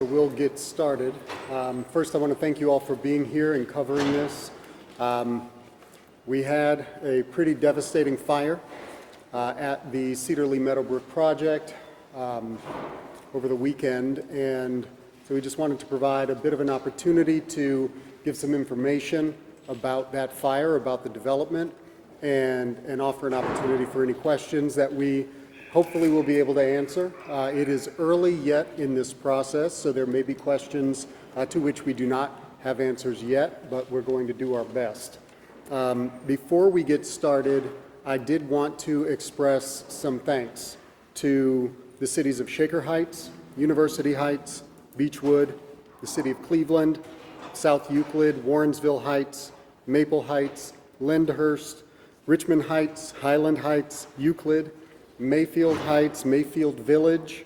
We'll get started. First, I want to thank you all for being here and covering this. We had a pretty devastating fire at the Cedar Lee Meadowbrook project over the weekend, and so we just wanted to provide a bit of an opportunity to give some information about that fire, about the development, and offer an opportunity for any questions that we hopefully we'll be able to answer. It is early yet in this process, so there may be questions to which we do not have answers yet, but we're going to do our best. Before we get started, I did want to express some thanks to the cities of Shaker Heights, University Heights, Beechwood, the city of Cleveland, South Euclid, Warrensville Heights, Maple Heights, Lyndhurst, Richmond Heights, Highland Heights, Euclid, Mayfield Heights, Mayfield Village,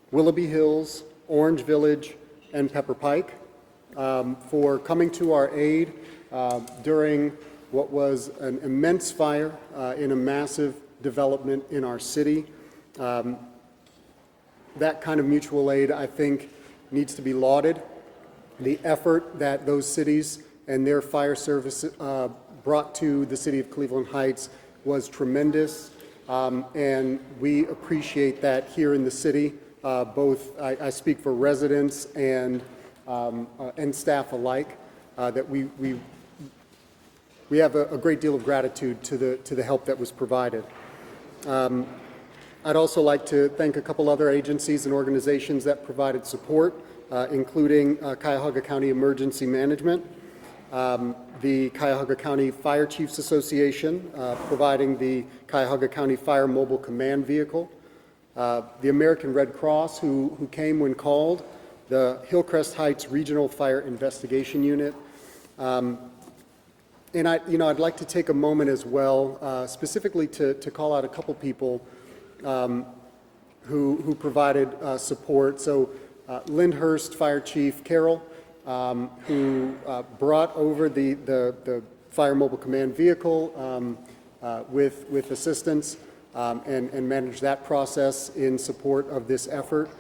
Willoughby Hills, Orange Village, and Pepper Pike for coming to our aid during what was an immense fire in a massive development in our city. That kind of mutual aid, I think, needs to be lauded. The effort that those cities and their fire service brought to the city of Cleveland Heights was tremendous. And we appreciate that here in the city. Both I speak for residents and staff alike. That we have a great deal of gratitude to the help that was provided. I'd also like to thank a couple other agencies and organizations that provided support, including Cuyahoga County Emergency Management. The Cuyahoga County Fire Chiefs Association, providing the Cuyahoga County Fire Mobile Command Vehicle, the American Red Cross, who came when called, the Hillcrest Heights Regional Fire Investigation Unit. And I'd like to take a moment as well, specifically to call out a couple people who provided support. So Lyndhurst Fire Chief Carroll, who brought over the Fire Mobile Command Vehicle with assistance and managed that process in support of this effort.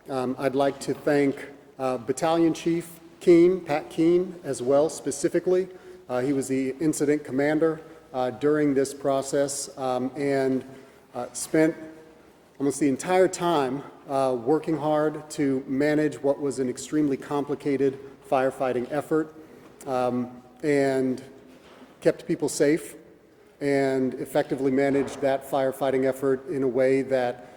I'd like to thank Battalion Chief Keene, Pat Keene, as well, specifically. He was the incident commander during this process and spent almost the entire time working hard to manage what was an extremely complicated firefighting effort and kept people safe and effectively managed that firefighting effort in a way that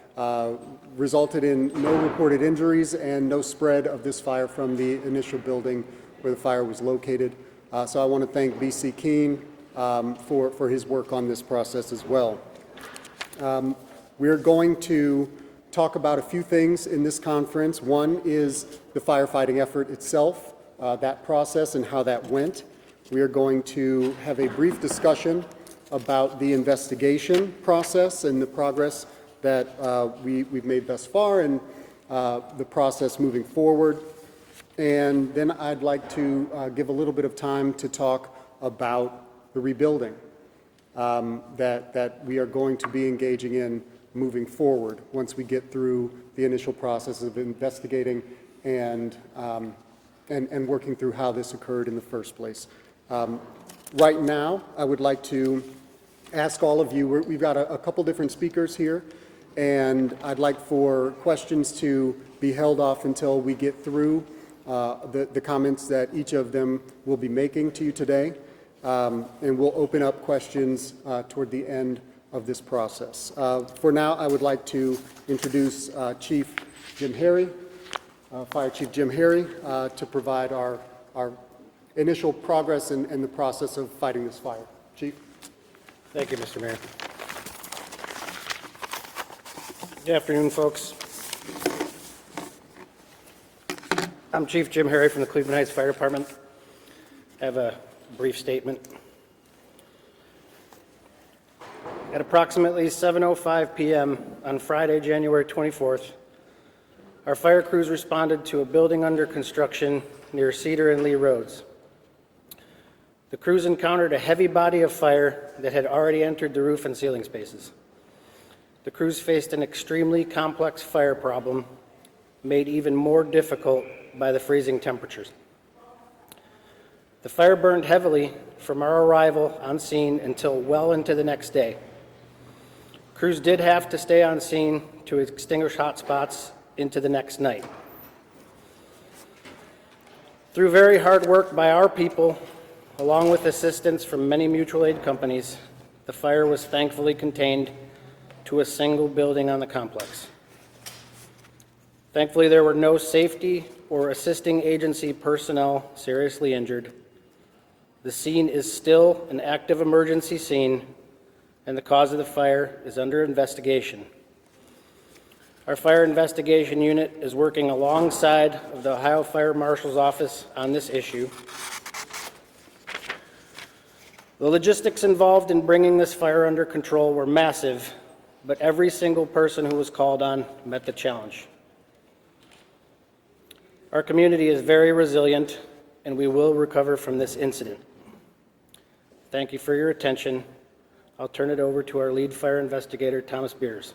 resulted in no reported injuries and no spread of this fire from the initial building where the fire was located. So I want to thank B.C. Keene for his work on this process as well. We're going to talk about a few things in this conference. One is the firefighting effort itself, that process and how that went. We are going to have a brief discussion about the investigation process and the progress that we've made thus far and the process moving forward. And then I'd like to give a little bit of time to talk about the rebuilding that we are going to be engaging in moving forward once we get through the initial process of investigating and working through how this occurred in the first place. Right now, I would like to ask all of you, we've got a couple different speakers here, and I'd like for questions to be held off until we get through the comments that each of them will be making to you today, and we'll open up questions toward the end of this process. For now, I would like to introduce Chief Jim Harry, Fire Chief Jim Harry, to provide our initial progress and the process of fighting this fire. Chief. Thank you, Mr. Mayor. Good afternoon, folks. I'm Chief Jim Harry from the Cleveland Heights Fire Department. I have a brief statement. At approximately 7:05 p.m. on Friday, January 24th, our fire crews responded to a building under construction near Cedar and Lee Roads. The crews encountered a heavy body of fire that had already entered the roof and ceiling spaces. The crews faced an extremely complex fire problem made even more difficult by the freezing temperatures. The fire burned heavily from our arrival on scene until well into the next day. Crews did have to stay on scene to extinguish hot spots into the next night. Through very hard work by our people, along with assistance from many mutual aid companies, the fire was thankfully contained to a single building on the complex. Thankfully, there were no safety or assisting agency personnel seriously injured. The scene is still an active emergency scene, and the cause of the fire is under investigation. Our fire investigation unit is working alongside of the Ohio Fire Marshal's Office on this issue. The logistics involved in bringing this fire under control were massive, but every single person who was called on met the challenge. Our community is very resilient, and we will recover from this incident. Thank you for your attention. I'll turn it over to our lead fire investigator, Thomas Beers.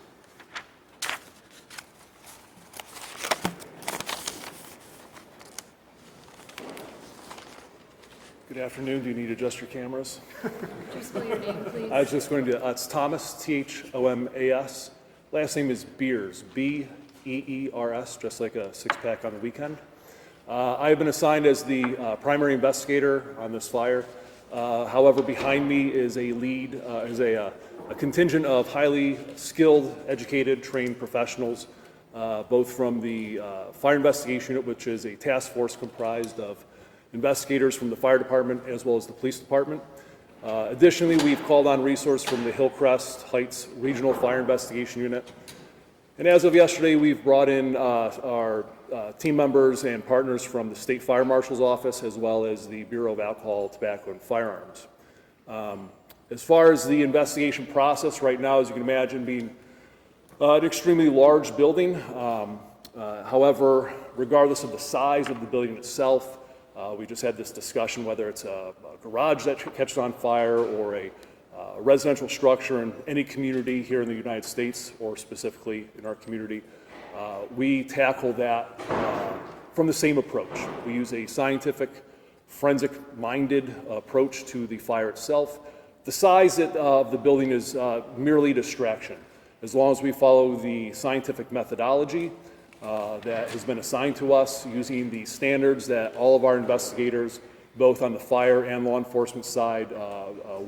Good afternoon. Do you need to adjust your cameras? Could you spell your name, please? I was just going to, it's Thomas, Thomas. Last name is Beers, Beers, just like a six-pack on the weekend. I have been assigned as the primary investigator on this fire. However, behind me is a contingent of highly skilled, educated, trained professionals, both from the fire investigation unit, which is a task force comprised of investigators from the fire department as well as the police department. Additionally, we've called on resources from the Hillcrest Heights Regional Fire Investigation Unit. And as of yesterday, we've brought in our team members and partners from the State Fire Marshal's Office as well as the Bureau of Alcohol, Tobacco, and Firearms. As far as the investigation process right now, as you can imagine, being an extremely large building. However, regardless of the size of the building itself, we just had this discussion whether it's a garage that catches on fire or a residential structure in any community here in the United States or specifically in our community. We tackle that from the same approach. We use a scientific, forensic-minded approach to the fire itself. The size of the building is merely distraction. As long as we follow the scientific methodology that has been assigned to us using the standards that all of our investigators, both on the fire and law enforcement side,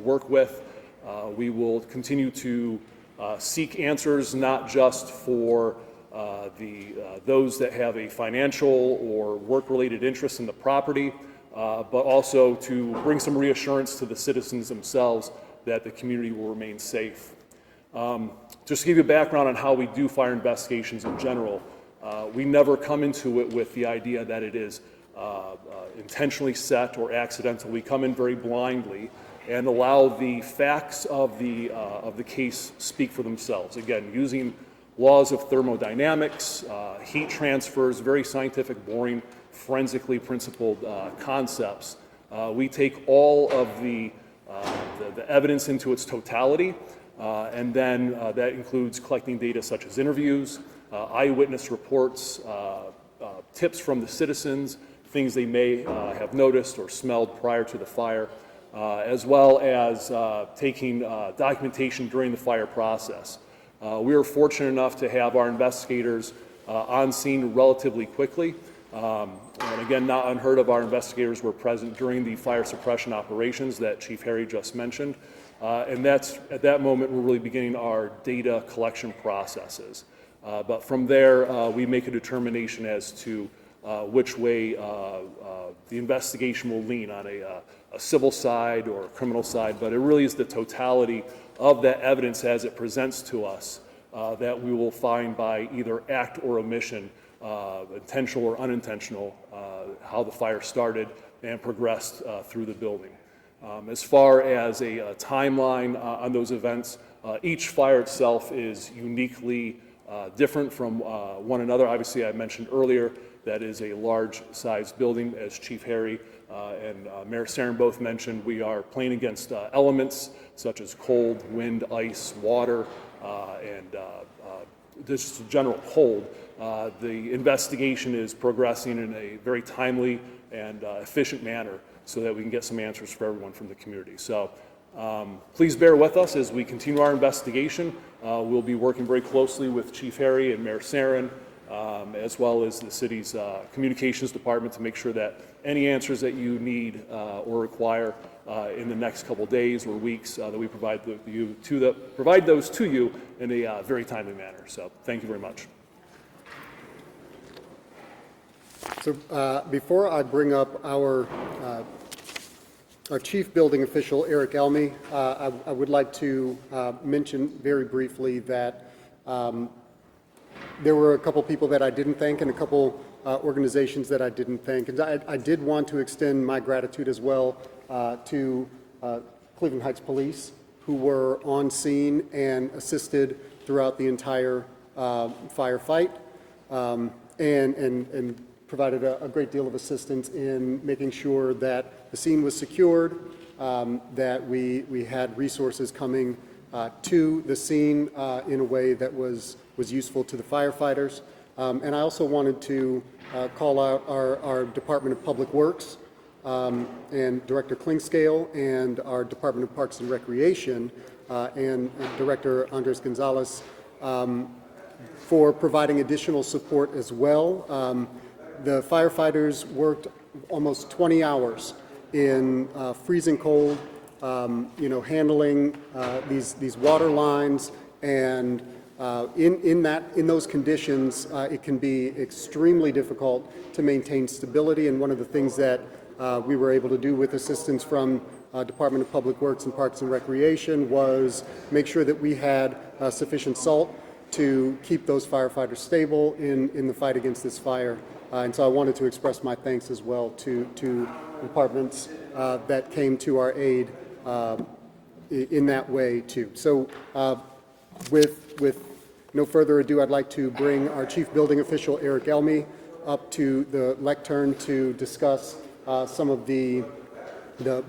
work with. We will continue to seek answers not just for those that have a financial or work-related interest in the property, but also to bring some reassurance to the citizens themselves that the community will remain safe. Just to give you a background on how we do fire investigations in general, we never come into it with the idea that it is intentionally set or accidental. We come in very blindly and allow the facts of the case speak for themselves. Again, using laws of thermodynamics, heat transfers, very scientific, boring, forensically principled concepts. We take all of the evidence into its totality, and then that includes collecting data such as interviews, eyewitness reports, tips from the citizens, things they may have noticed or smelled prior to the fire, as well as taking documentation during the fire process. We were fortunate enough to have our investigators on scene relatively quickly. And again, not unheard of, our investigators were present during the fire suppression operations that Chief Harry just mentioned. And that's, at that moment, we're really beginning our data collection processes. But from there, we make a determination as to which way the investigation will lean on a civil side or a criminal side. But it really is the totality of that evidence as it presents to us that we will find by either act or omission, intentional or unintentional, how the fire started and progressed through the building. As far as a timeline on those events, each fire itself is uniquely different from one another. Obviously, I mentioned earlier that is a large-sized building, as Chief Harry and Mayor Sarin both mentioned. We are playing against elements such as cold, wind, ice, water, and just general cold. the investigation is progressing in a very timely and efficient manner so that we can get some answers for everyone from the community. So please bear with us as we continue our investigation. We'll be working very closely with Chief Harry and Mayor Sarin, as well as the city's communications department to make sure that any answers that you need or require in the next couple days or weeks that we provide those to you in a very timely manner. So thank you very much. So before I bring up our chief building official, Eric Elmy, I would like to mention very briefly that there were a couple people that I didn't thank and a couple organizations that I didn't thank. And I did want to extend my gratitude as well to Cleveland Heights Police, who were on scene and assisted throughout the entire firefight and provided a great deal of assistance in making sure that the scene was secured, that we had resources coming to the scene in a way that was useful to the firefighters. And I also wanted to call out our Department of Public Works and Director Klingscale and our Department of Parks and Recreation and Director Andres Gonzalez for providing additional support as well. The firefighters worked almost 20 hours in freezing cold, handling these water lines, and in those conditions, it can be extremely difficult to maintain stability. And one of the things that we were able to do with assistance from Department of Public Works and Parks and Recreation was make sure that we had sufficient salt to keep those firefighters stable in the fight against this fire. And so I wanted to express my thanks as well to departments that came to our aid in that way too. So with no further ado, I'd like to bring our Chief Building Official, Eric Elmy, up to the lectern to discuss some of the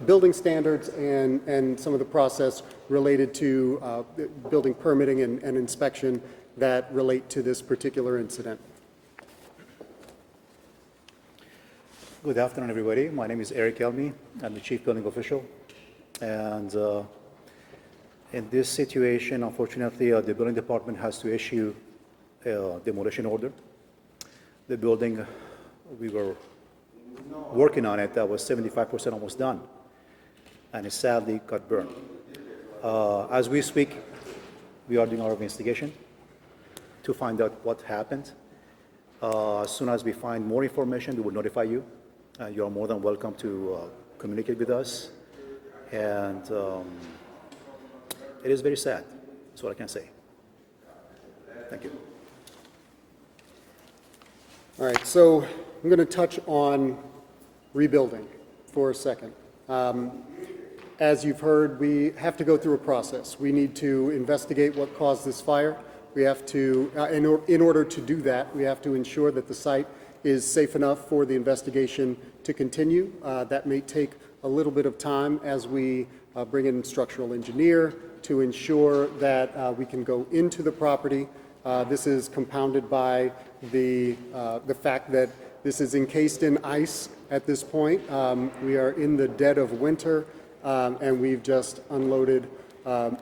building standards and some of the process related to building permitting and inspection that relate to this particular incident. Good afternoon, everybody. My name is Eric Elmy. I'm the Chief Building Official. And in this situation, unfortunately, the building department has to issue a demolition order. The building, we were working on it, that was 75% almost done, and it sadly got burned. As we speak, we are doing our investigation to find out what happened. As soon as we find more information, we will notify you. You are more than welcome to communicate with us. And it is very sad. That's what I can say. Thank you. All right, so I'm going to touch on rebuilding for a second. As you've heard, we have to go through a process. We need to investigate what caused this fire. We have to, in order to do that, we have to ensure that the site is safe enough for the investigation to continue. That may take a little bit of time as we bring in a structural engineer to ensure that we can go into the property. This is compounded by the fact that this is encased in ice at this point. We are in the dead of winter, and we've just unloaded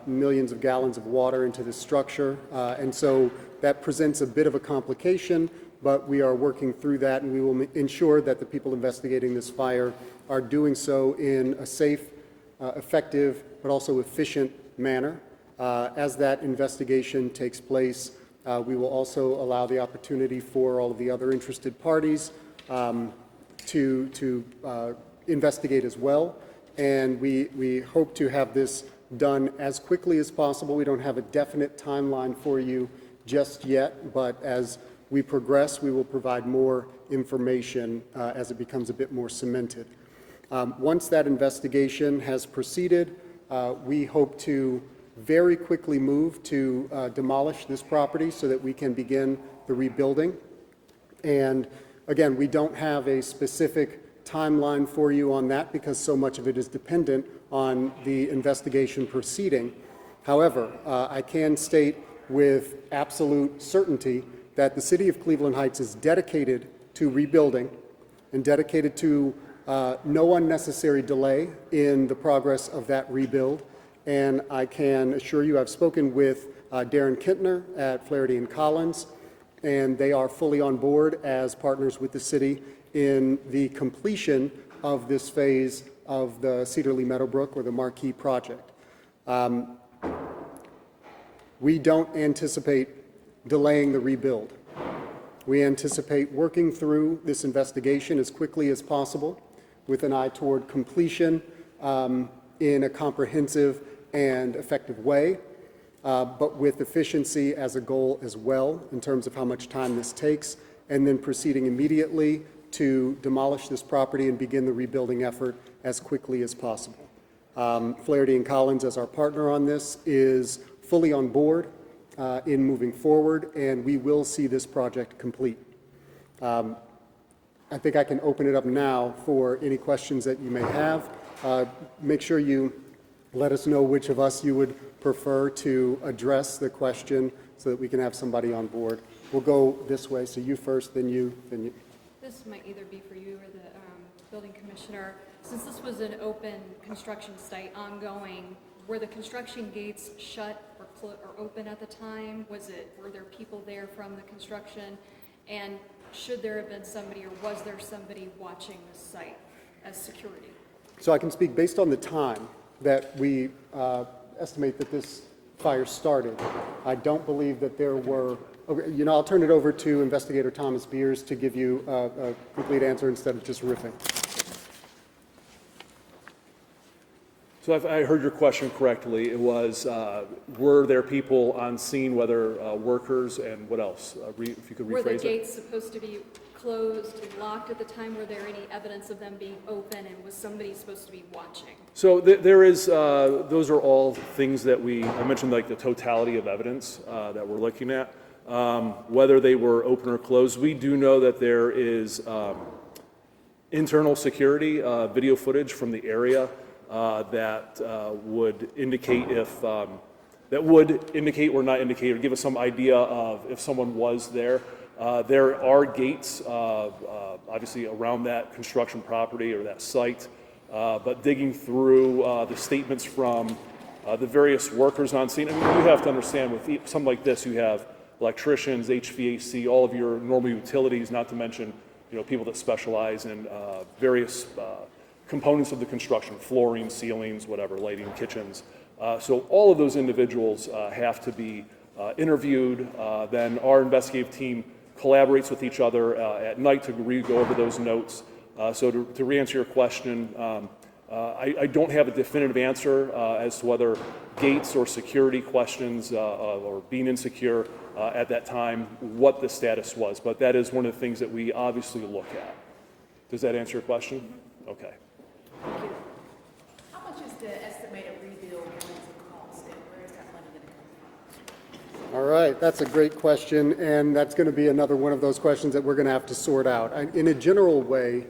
millions of gallons of water into this structure. And so that presents a bit of a complication, but we are working through that, and we will ensure that the people investigating this fire are doing so in a safe, effective, but also efficient manner. As that investigation takes place, we will also allow the opportunity for all of the other interested parties to investigate as well. And we hope to have this done as quickly as possible. We don't have a definite timeline for you just yet, but as we progress, we will provide more information as it becomes a bit more cemented. Once that investigation has proceeded, we hope to very quickly move to demolish this property so that we can begin the rebuilding. And again, we don't have a specific timeline for you on that because so much of it is dependent on the investigation proceeding. However, I can state with absolute certainty that the city of Cleveland Heights is dedicated to rebuilding and dedicated to no unnecessary delay in the progress of that rebuild. And I can assure you, I've spoken with Darren Kintner at Flaherty and Collins, and they are fully on board as partners with the city in the completion of this phase of the Cedar Lee Meadowbrook, or the Marquee project. We don't anticipate delaying the rebuild. We anticipate working through this investigation as quickly as possible with an eye toward completion in a comprehensive and effective way, but with efficiency as a goal as well in terms of how much time this takes, and then proceeding immediately to demolish this property and begin the rebuilding effort as quickly as possible. Flaherty and Collins, as our partner on this, is fully on board in moving forward, and we will see this project complete. I think I can open it up now for any questions that you may have. Make sure you let us know which of us you would prefer to address the question so that we can have somebody on board. We'll go this way, so you first, then you, then you. This might either be for you or the building commissioner. Since this was an open construction site ongoing, were the construction gates shut or open at the time? Were there people there from the construction? And should there have been somebody, or was there somebody watching the site as security? So I can speak based on the time that we estimate that this fire started. I don't believe that there were, okay, you know, I'll turn it over to Investigator Thomas Beers to give you a complete answer instead of just riffing. So if I heard your question correctly, it was, were there people on scene, whether workers, and what else? If you could rephrase it. Were the gates supposed to be closed and locked at the time? Were there any evidence of them being open, and was somebody supposed to be watching? So there is, those are all things that I mentioned, like the totality of evidence that we're looking at. Whether they were open or closed, we do know that there is internal security video footage from the area that would indicate if, that would indicate or not indicate, or give us some idea of if someone was there. There are gates, obviously, around that construction property or that site, but digging through the statements from the various workers on scene, I mean, you have to understand with something like this, you have electricians, HVAC, all of your normal utilities, not to mention, you know, people that specialize in various components of the construction, flooring, ceilings, whatever, lighting, kitchens. So all of those individuals have to be interviewed. Then our investigative team collaborates with each other at night to go over those notes. So to re-answer your question, I don't have a definitive answer as to whether gates or security questions or being insecure at that time, what the status was. But that is one of the things that we obviously look at. Does that answer your question? Okay. Thank you. How much is the estimated rebuild going to cost, and where is that money going to come from? All right, that's a great question, and that's going to be another one of those questions that we're going to have to sort out. In a general way,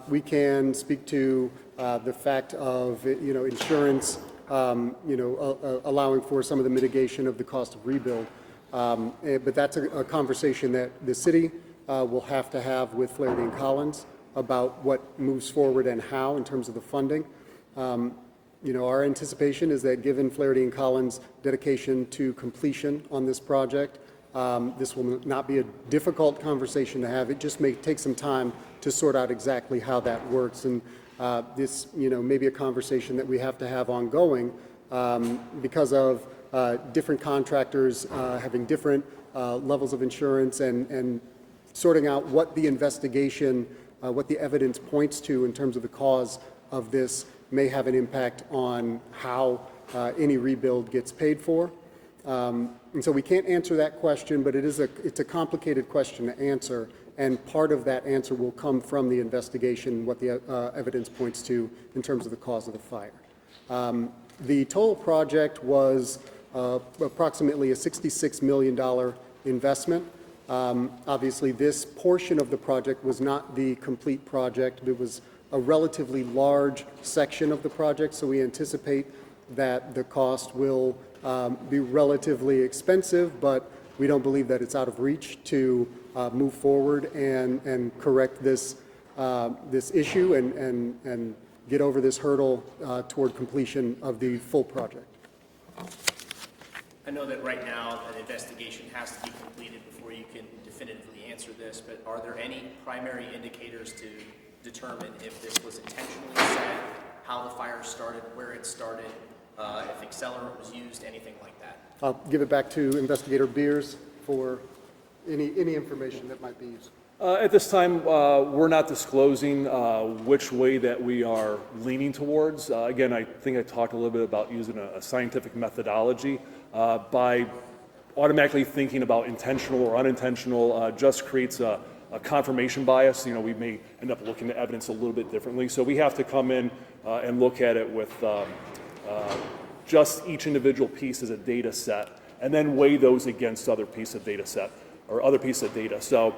we can speak to the fact of, you know, insurance, allowing for some of the mitigation of the cost of rebuild. But that's a conversation that the city will have to have with Flaherty and Collins about what moves forward and how in terms of the funding. Our anticipation is that given Flaherty and Collins' dedication to completion on this project, this will not be a difficult conversation to have. It just may take some time to sort out exactly how that works. And this, may be a conversation that we have to have ongoing because of different contractors having different levels of insurance and sorting out what the investigation, what the evidence points to in terms of the cause of this may have an impact on how any rebuild gets paid for. And so we can't answer that question, but it's a complicated question to answer, and part of that answer will come from the investigation, what the evidence points to in terms of the cause of the fire. The total project was approximately a $66 million investment. Obviously, this portion of the project was not the complete project. It was a relatively large section of the project, so we anticipate that the cost will be relatively expensive, but we don't believe that it's out of reach to move forward and correct this, this issue and get over this hurdle toward completion of the full project. I know that right now an investigation has to be completed before you can definitively answer this, but are there any primary indicators to determine if this was intentionally set, how the fire started, where it started, if accelerant was used, anything like that? I'll give it back to Investigator Beers for any information that might be used. At this time, we're not disclosing which way that we are leaning towards. Again, I think I talked a little bit about using a scientific methodology. By automatically thinking about intentional or unintentional just creates a confirmation bias. You know, we may end up looking at evidence a little bit differently. So we have to come in and look at it with just each individual piece as a data set, and then weigh those against other piece of data set or other piece of data. So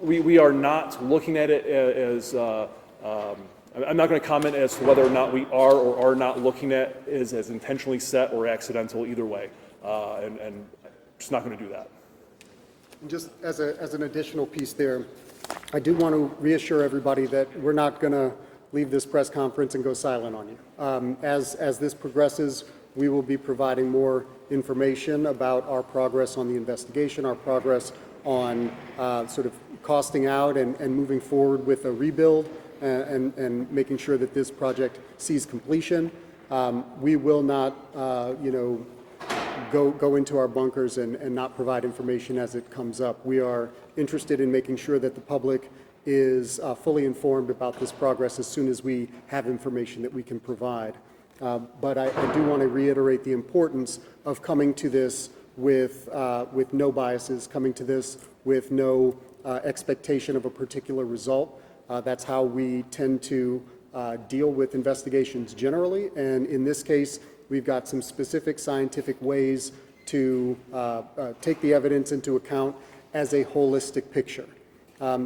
we are not looking at it as, I'm not going to comment as to whether or not we are or are not looking at it as intentionally set or accidental either way. And just not going to do that. And just as an additional piece there, I do want to reassure everybody that we're not going to leave this press conference and go silent on you. As this progresses, we will be providing more information about our progress on the investigation, our progress on sort of costing out and moving forward with a rebuild and making sure that this project sees completion. We will not, go into our bunkers and not provide information as it comes up. We are interested in making sure that the public is fully informed about this progress as soon as we have information that we can provide. But I do want to reiterate the importance of coming to this with no biases, coming to this with no expectation of a particular result. That's how we tend to deal with investigations generally, and in this case, we've got some specific scientific ways to take the evidence into account as a holistic picture.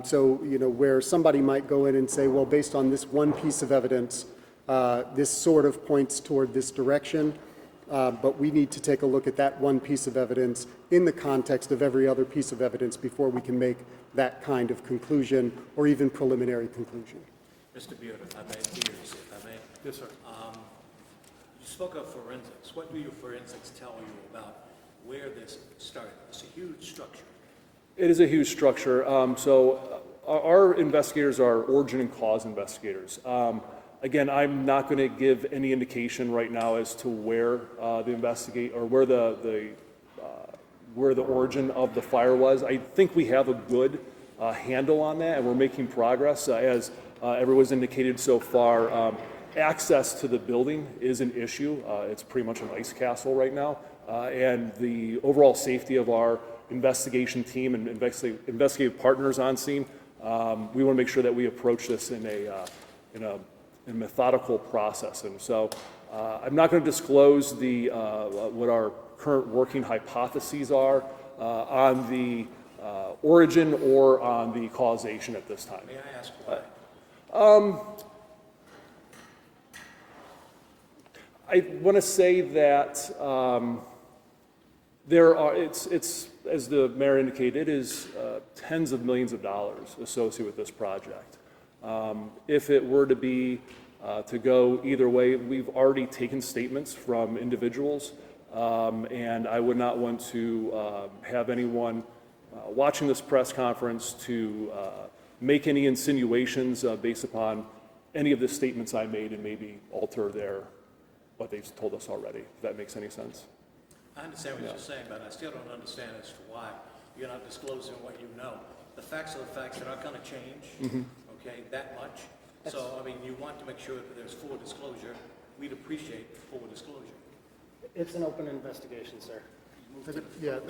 So, where somebody might go in and say, well, based on this one piece of evidence, this sort of points toward this direction, but we need to take a look at that one piece of evidence in the context of every other piece of evidence before we can make that kind of conclusion or even preliminary conclusion. Mr. Beard, if I may. Yes, sir. You spoke of forensics. What do your forensics tell you about where this started? It's a huge structure. It is a huge structure. So our investigators are origin and cause investigators. Again, I'm not going to give any indication right now as to where where the origin of the fire was. I think we have a good handle on that, and we're making progress. As everyone's indicated so far, access to the building is an issue. It's pretty much an ice castle right now, and the overall safety of our investigation team and investigative partners on scene, we want to make sure that we approach this in a methodical process. And so I'm not going to disclose what our current working hypotheses are on the origin or on the causation at this time. May I ask why? I want to say that it's as the mayor indicated, it is tens of millions of dollars associated with this project. If it were to be to go either way, we've already taken statements from individuals, and I would not want to have anyone watching this press conference to make any insinuations based upon any of the statements I made and maybe alter what they've told us already, if that makes any sense. I understand what you're saying, but I still don't understand as to why you're not disclosing what you know. The facts are the facts. They're not going to change, okay, that much. So, I mean, you want to make sure that there's full disclosure. We'd appreciate full disclosure. It's an open investigation, sir. Yeah,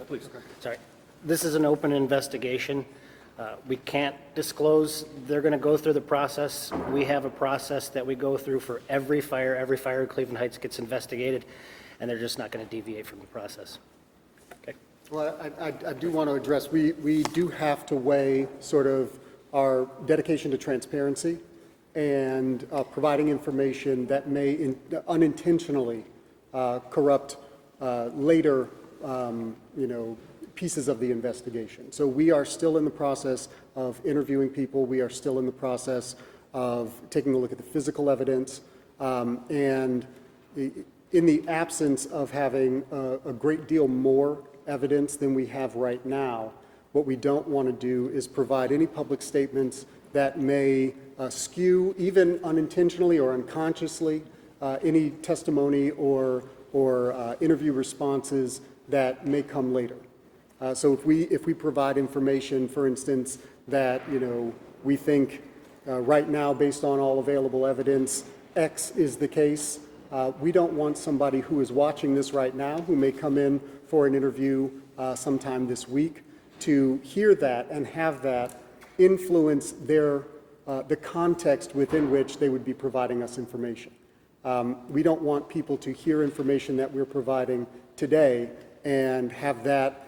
please. Sorry. This is an open investigation. We can't disclose. They're going to go through the process. We have a process that we go through for every fire. Every fire in Cleveland Heights gets investigated, and they're just not going to deviate from the process. Okay. Well, I do want to address, we do have to weigh sort of our dedication to transparency and providing information that may unintentionally corrupt later pieces of the investigation. So we are still in the process of interviewing people. We are still in the process of taking a look at the physical evidence. And in the absence of having a great deal more evidence than we have right now, what we don't want to do is provide any public statements that may skew, even unintentionally or unconsciously, any testimony or interview responses that may come later. So if we provide information, for instance, that we think right now, based on all available evidence, X is the case, we don't want somebody who is watching this right now, who may come in for an interview sometime this week, to hear that and have that influence the context within which they would be providing us information. We don't want people to hear information that we're providing today and have that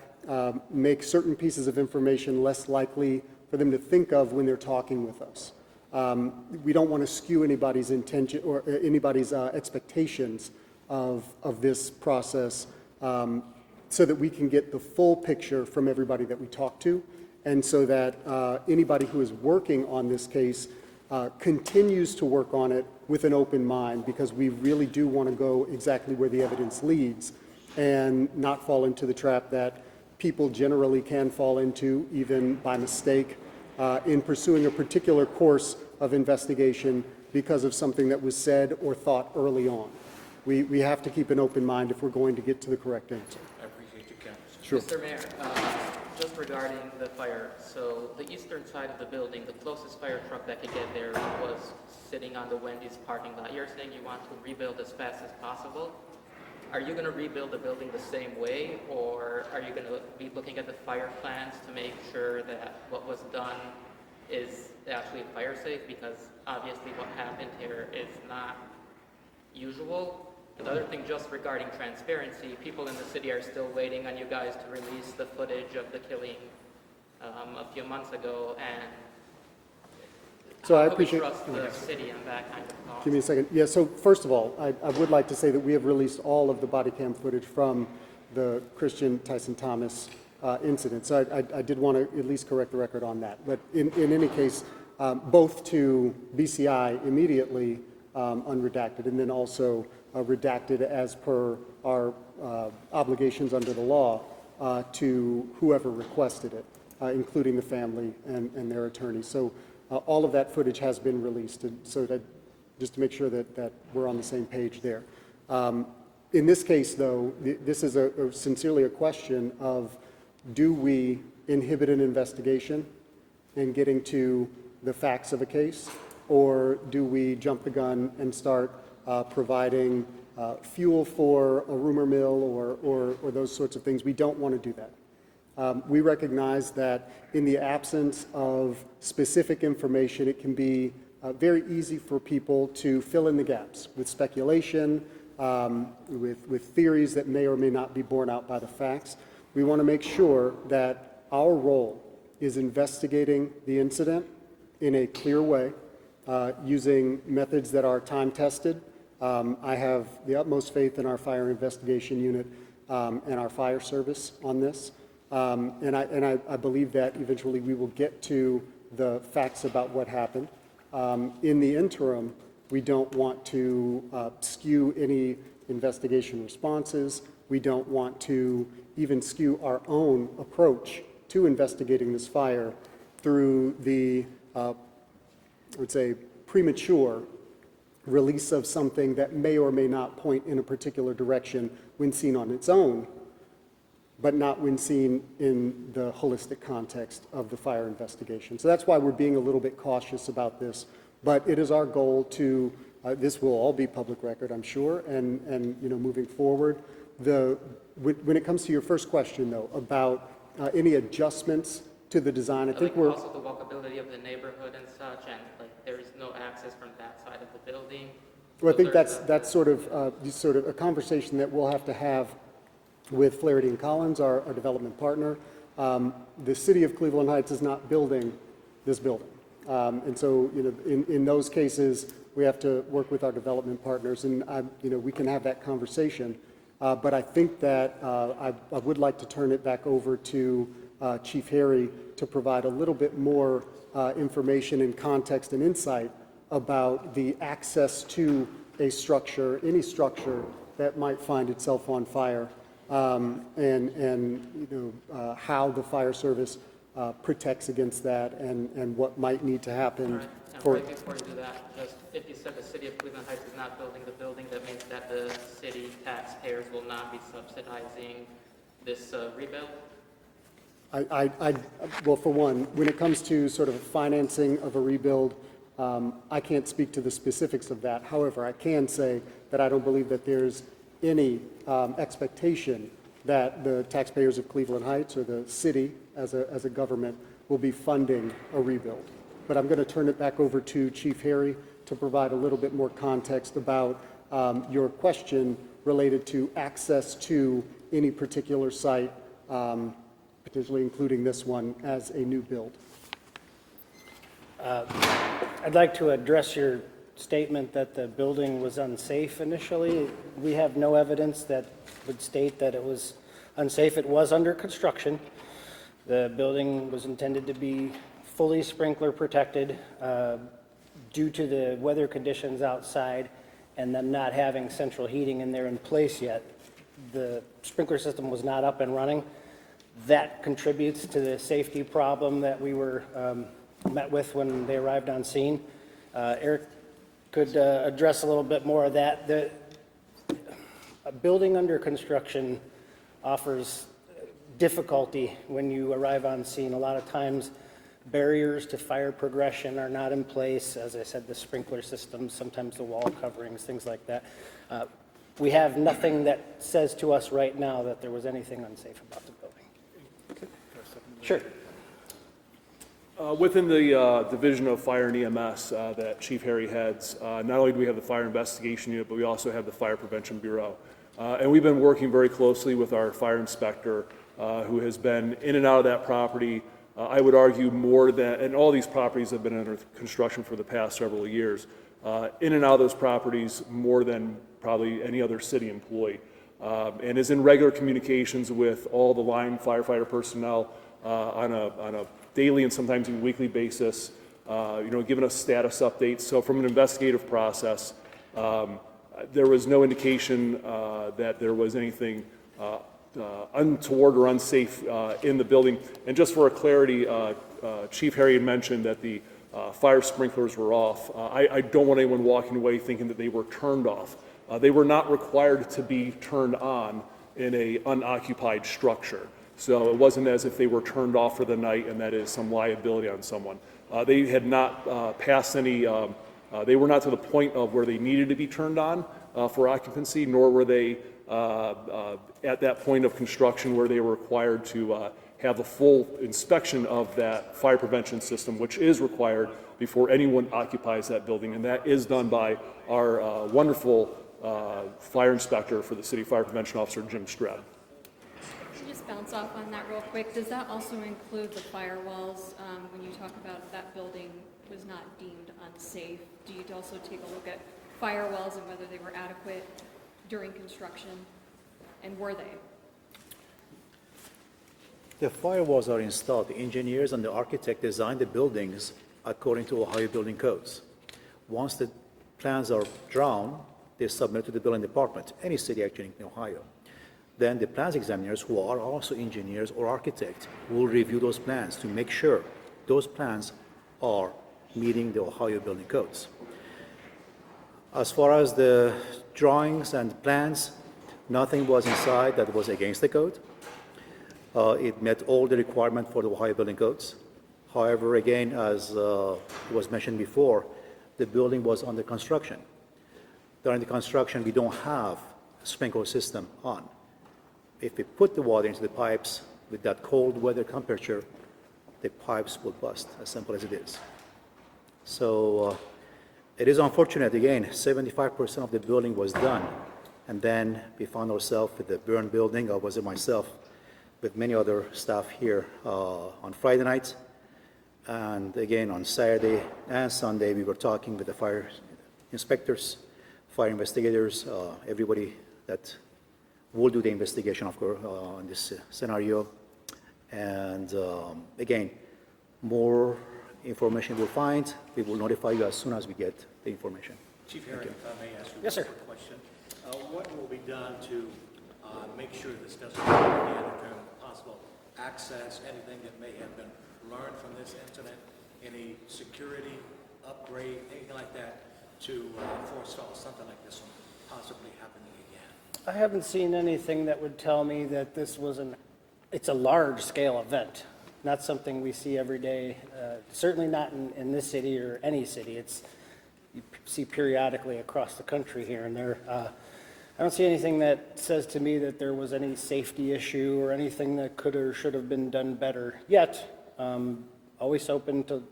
make certain pieces of information less likely for them to think of when they're talking with us. We don't want to skew anybody's intention or anybody's expectations of this process, so that we can get the full picture from everybody that we talk to, and so that anybody who is working on this case continues to work on it with an open mind, because we really do want to go exactly where the evidence leads and not fall into the trap that people generally can fall into, even by mistake, in pursuing a particular course of investigation because of something that was said or thought early on. We have to keep an open mind if we're going to get to the correct answer. I appreciate your comments. Sure. Mr. Mayor, just regarding the fire, so the eastern side of the building, the closest fire truck that could get there was sitting on the Wendy's parking lot. You're saying you want to rebuild as fast as possible. Are you going to rebuild the building the same way, or are you going to be looking at the fire plans to make sure that what was done is actually fire safe? Because obviously what happened here is not usual. Another thing, just regarding transparency, people in the city are still waiting on you guys to release the footage of the killing a few months ago, and So I how can we appreciate. trust the city on that kind of cost? Give me a second. Yeah, so first of all, I would like to say that we have released all of the body cam footage from the Christian Tyson Thomas incident. So I did want to at least correct the record on that. But in any case, both to BCI immediately unredacted, and then also redacted as per our obligations under the law to whoever requested it, including the family and their attorney. So all of that footage has been released, and so that, just to make sure that we're on the same page there. In this case, though, this is sincerely a question of, do we inhibit an investigation in getting to the facts of a case, or do we jump the gun and start providing fuel for a rumor mill or those sorts of things? We don't want to do that. We recognize that in the absence of specific information, it can be very easy for people to fill in the gaps with speculation, with theories that may or may not be borne out by the facts. We want to make sure that our role is investigating the incident in a clear way, using methods that are time-tested. I have the utmost faith in our fire investigation unit and our fire service on this. And I believe that eventually we will get to the facts about what happened. In the interim, we don't want to skew any investigation responses. We don't want to even skew our own approach to investigating this fire through the, I would say, premature release of something that may or may not point in a particular direction when seen on its own, but not when seen in the holistic context of the fire investigation. So that's why we're being a little bit cautious about this. But it is our goal to, this will all be public record, I'm sure, and moving forward. When it comes to your first question, though, about any adjustments to the design, I think we're... Also the walkability of the neighborhood and such, and like there is no access from that side of the building. Well, I think that's sort of a conversation that we'll have to have with Flaherty and Collins, our development partner. The city of Cleveland Heights is not building this building. And so, in those cases, we have to work with our development partners, and we can have that conversation. But I think that I would like to turn it back over to Chief Harry to provide a little bit more information and context and insight about the access to a structure, any structure that might find itself on fire, and how the fire service protects against that, and what might need to happen. All right. And For right before you do that, just if you said the city of Cleveland Heights is not building the building, that means that the city taxpayers will not be subsidizing this rebuild? Well, for one, when it comes to sort of financing of a rebuild, I can't speak to the specifics of that. However, I can say that I don't believe that there's any expectation that the taxpayers of Cleveland Heights or the city as a government will be funding a rebuild. But I'm going to turn it back over to Chief Harry to provide a little bit more context about your question related to access to any particular site, potentially including this one as a new build. I'd like to address your statement that the building was unsafe initially. We have no evidence that would state that it was unsafe. It was under construction. The building was intended to be fully sprinkler protected. Due to the weather conditions outside and them not having central heating in there in place yet, the sprinkler system was not up and running. That contributes to the safety problem that we were met with when they arrived on scene. Eric could address a little bit more of that. A building under construction offers difficulty when you arrive on scene. A lot of times barriers to fire progression are not in place. As I said, the sprinkler systems, sometimes the wall coverings, things like that. We have nothing that says to us right now that there was anything unsafe about the building. Sure. Within the Division of Fire and EMS that Chief Harry heads, not only do we have the Fire Investigation Unit, but we also have the Fire Prevention Bureau. And we've been working very closely with our fire inspector, who has been in and out of that property. I would argue more than, and all these properties have been under construction for the past several years, in and out of those properties more than probably any other city employee, and is in regular communications with all the line firefighter personnel on a daily and sometimes even weekly basis, giving us status updates. So from an investigative process, there was no indication that there was anything untoward or unsafe in the building. And just for clarity, Chief Harry had mentioned that the fire sprinklers were off. I don't want anyone walking away thinking that they were turned off. They were not required to be turned on in an unoccupied structure. So it wasn't as if they were turned off for the night and that is some liability on someone. They had not passed any, they were not to the point of where they needed to be turned on for occupancy, nor were they at that point of construction where they were required to have a full inspection of that fire prevention system, which is required before anyone occupies that building. And that is done by our wonderful fire inspector for the City Fire Prevention Officer, Jim Streb. Can you just bounce off on that real quick? Does that also include the firewalls? When you talk about that building was not deemed unsafe, do you also take a look at firewalls and whether they were adequate during construction, and were they? The firewalls are installed. The engineers and the architect designed the buildings according to Ohio building codes. Once the plans are drawn, they submit to the building department, any city actually in Ohio. Then the plans examiners, who are also engineers or architects, will review those plans to make sure those plans are meeting the Ohio building codes. As far as the drawings and plans, nothing was inside that was against the code. It met all the requirements for the Ohio building codes. However, again, as was mentioned before, the building was under construction. During the construction, we don't have a sprinkler system on. If we put the water into the pipes with that cold weather temperature, the pipes will bust, as simple as it is. So it is unfortunate, again, 75% of the building was done, and then we found ourselves with the burned building. I was it myself with many other staff here on Friday night, and again on Saturday and Sunday we were talking with the fire inspectors, fire investigators, everybody that we'll do the investigation, of course, in this scenario. And again, more information we'll find, we will notify you as soon as we get the information. Chief Herring, if I may ask you Yes, one sir. quick question. What will be done to make sure this doesn't happen again in terms of possible access, anything that may have been learned from this incident, any security upgrade, anything like that, to forestall something like this from possibly happening again? I haven't seen anything that would tell me that this was it's a large-scale event, not something we see every day, certainly not in this city or any city. You see periodically across the country here and there. I don't see anything that says to me that there was any safety issue or anything that could or should have been done better yet. Always open to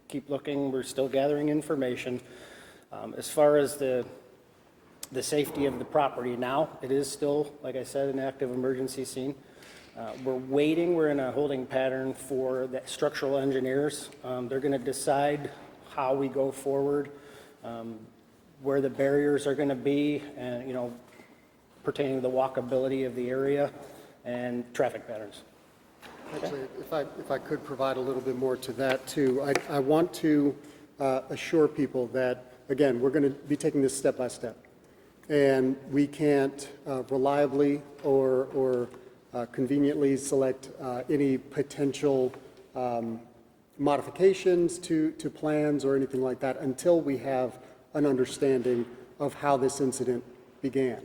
keep looking. We're still gathering information. As far as the safety of the property now, it is still, like I said, an active emergency scene. We're waiting, we're in a holding pattern for the structural engineers. They're going to decide how we go forward, where the barriers are going to be, and, pertaining to the walkability of the area and traffic patterns. Actually, if I could provide a little bit more to that too, I want to assure people that, again, we're going to be taking this step by step. And we can't reliably or conveniently select any potential modifications to plans or anything like that until we have an understanding of how this incident began.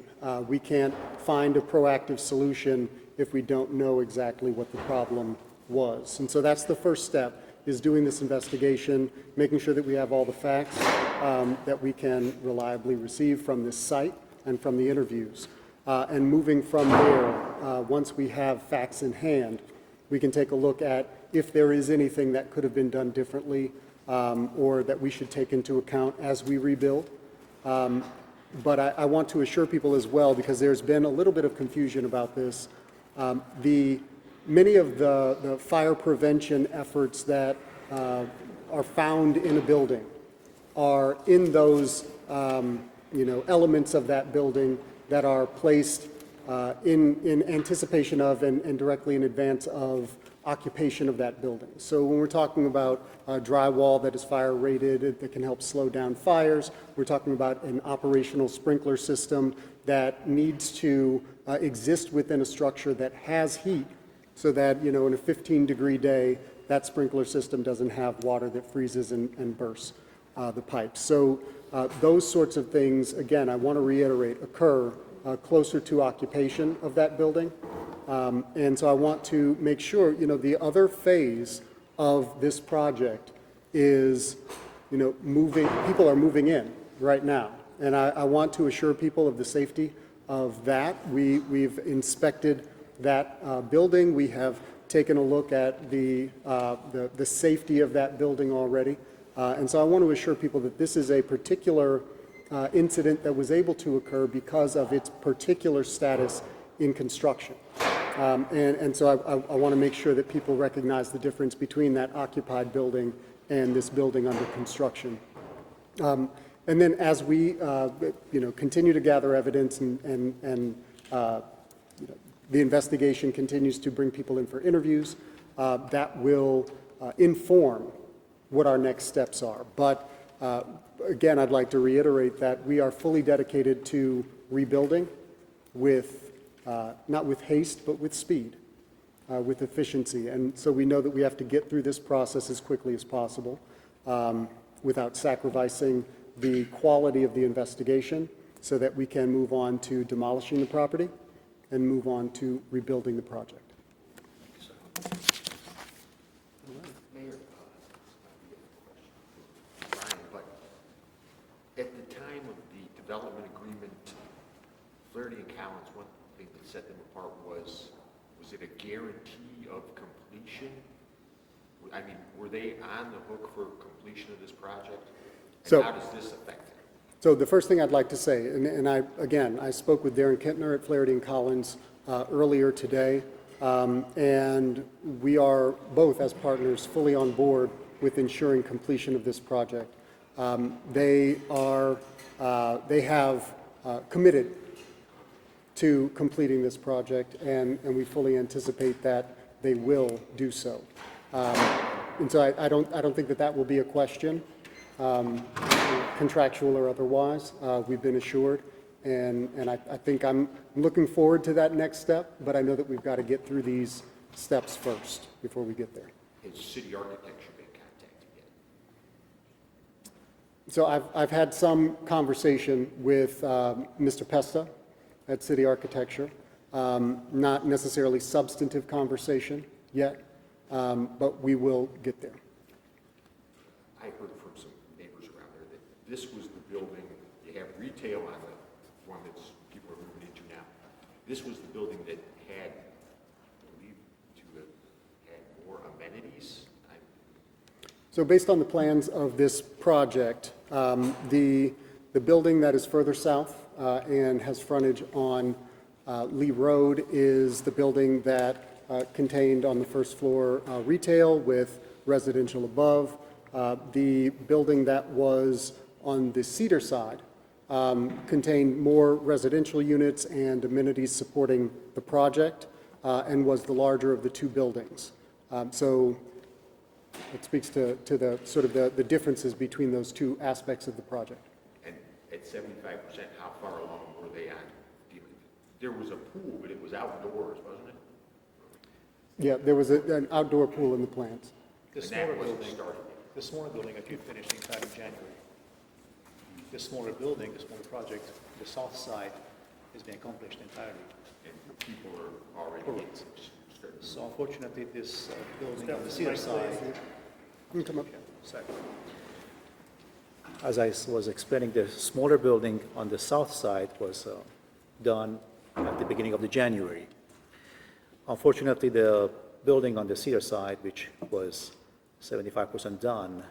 We can't find a proactive solution if we don't know exactly what the problem was. And so that's the first step, is doing this investigation, making sure that we have all the facts that we can reliably receive from this site and from the interviews. And moving from there, once we have facts in hand, we can take a look at if there is anything that could have been done differently or that we should take into account as we rebuild. But I want to assure people as well, because there's been a little bit of confusion about this, many of the fire prevention efforts that are found in a building are in those elements of that building that are placed in anticipation of and directly in advance of occupation of that building. So when we're talking about drywall that is fire rated, that can help slow down fires, we're talking about an operational sprinkler system that needs to exist within a structure that has heat, so that, in a 15-degree day, that sprinkler system doesn't have water that freezes and bursts the pipes. So those sorts of things, again, I want to reiterate, occur closer to occupation of that building. And so I want to make sure, the other phase of this project is, people are moving in right now. And I want to assure people of the safety of that. We've inspected that building. We have taken a look at the safety of that building already. And so I want to assure people that this is a particular incident that was able to occur because of its particular status in construction. And so I want to make sure that people recognize the difference between that occupied building and this building under construction. And then as we continue to gather evidence and the investigation continues to bring people in for interviews, that will inform what our next steps are. But again, I'd like to reiterate that we are fully dedicated to rebuilding with not with haste, but with speed, with efficiency. And so we know that we have to get through this process as quickly as possible without sacrificing the quality of the investigation, so that we can move on to demolishing the property and move on to rebuilding the project. Mayor, Brian, but at the time of the development agreement, Flaherty and Collins, one thing that set them apart was it a guarantee of completion? I mean, were they on the hook for completion of this project? And So- how does this affect it? So the first thing I'd like to say, and I spoke with Darren Kintner at Flaherty and Collins earlier today, and we are both, as partners, fully on board with ensuring completion of this project. They have committed to completing this project, and we fully anticipate that they will do so. And so I don't think that that will be a question, contractual or otherwise. We've been assured, and I think I'm looking forward to that next step, but I know that we've got to get through these steps first before we get there. Has city architecture been contacted yet? So I've had some conversation with Mr. Pesta at City Architecture, not necessarily substantive conversation yet, but we will get there. I heard from some neighbors around there that this was the building, you have retail on the one that's people are moving into now. This was the building that had, I believe, to have had more amenities. So based on the plans of this project, the building that is further south and has frontage on Lee Road is the building that contained on the first floor retail with residential above. The building that was on the Cedar side contained more residential units and amenities supporting the project and was the larger of the two buildings. So it speaks to the sort of the differences between those two aspects of the project. And at 75%, how far along were they on dealing? There was a pool, but it was outdoors, wasn't it? Yeah, there was an outdoor pool in the plans. The And smaller that wasn't building, started. the smaller building, I did finish in time in January. The smaller building, the smaller project, the south side has been accomplished entirely. And people are already Correct. starting. So unfortunately, this building on the Cedar side. You can come up. As I was explaining, the smaller building on the south side was done at the beginning of the January. Unfortunately, the building on the Cedar side, which was 75% done,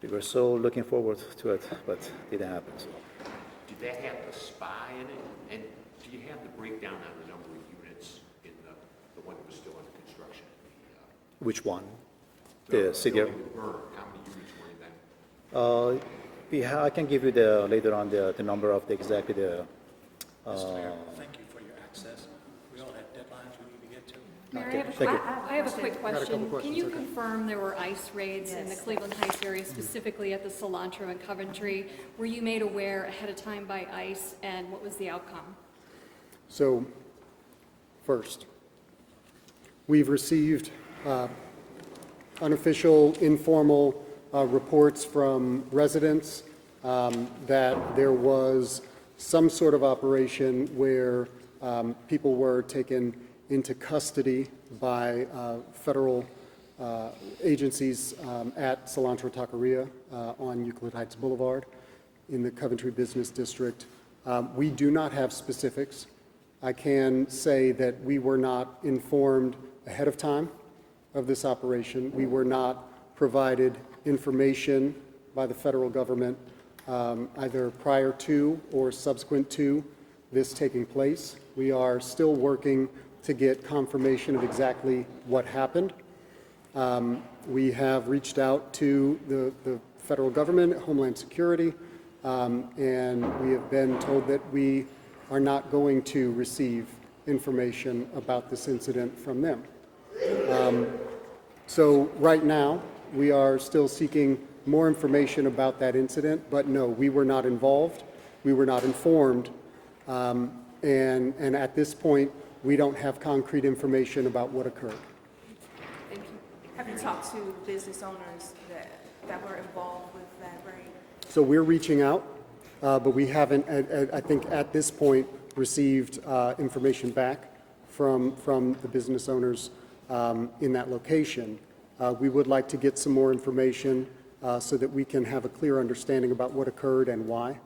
we were so looking forward to it, but it didn't happen. So. Did that have the spa in it? And do you have the breakdown on the number of units in the one that was still under construction? Which one? The city. building that burned, how many units were in that? I can give you later on the number of exactly the. Mr. Mayor, thank you for your access. We all have deadlines we need to get to. Mayor, Thank you. I have a quick question. Can you okay. confirm there were ICE raids in the Cleveland Heights area, specifically at the Cilantro and Coventry? Were you made aware ahead of time by ICE, and what was the outcome? So, first, we've received unofficial, informal reports from residents that there was some sort of operation where people were taken into custody by federal agencies at Cilantro Taqueria on Euclid Heights Boulevard in the Coventry Business District. We do not have specifics. I can say that we were not informed ahead of time of this operation. We were not provided information by the federal government either prior to or subsequent to this taking place. We are still working to get confirmation of exactly what happened. We have reached out to the federal government, Homeland Security, and we have been told that we are not going to receive information about this incident from them. So right now, we are still seeking more information about that incident, but no, we were not involved, we were not informed, and at this point, we don't have concrete information about what occurred. Thank you. Have you talked to business owners that were involved with that raid? So we're reaching out, but we haven't, I think at this point, received information back from the business owners in that location. We would like to get some more information so that we can have a clear understanding about what occurred and why.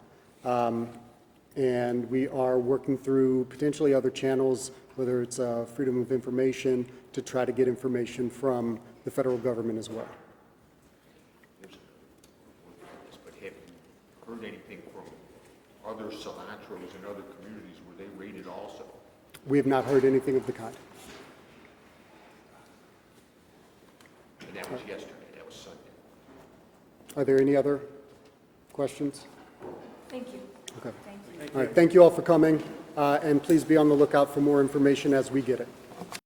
And we are working through potentially other channels, whether it's Freedom of Information, to try to get information from the federal government as well. But have you heard anything from other cilantros in other communities? Were they raided also? We have not heard anything of the kind. And that was yesterday, that was Sunday. Are there any other questions? Thank you. Okay. All right, thank you all for coming, and please be on the lookout for more information as we get it.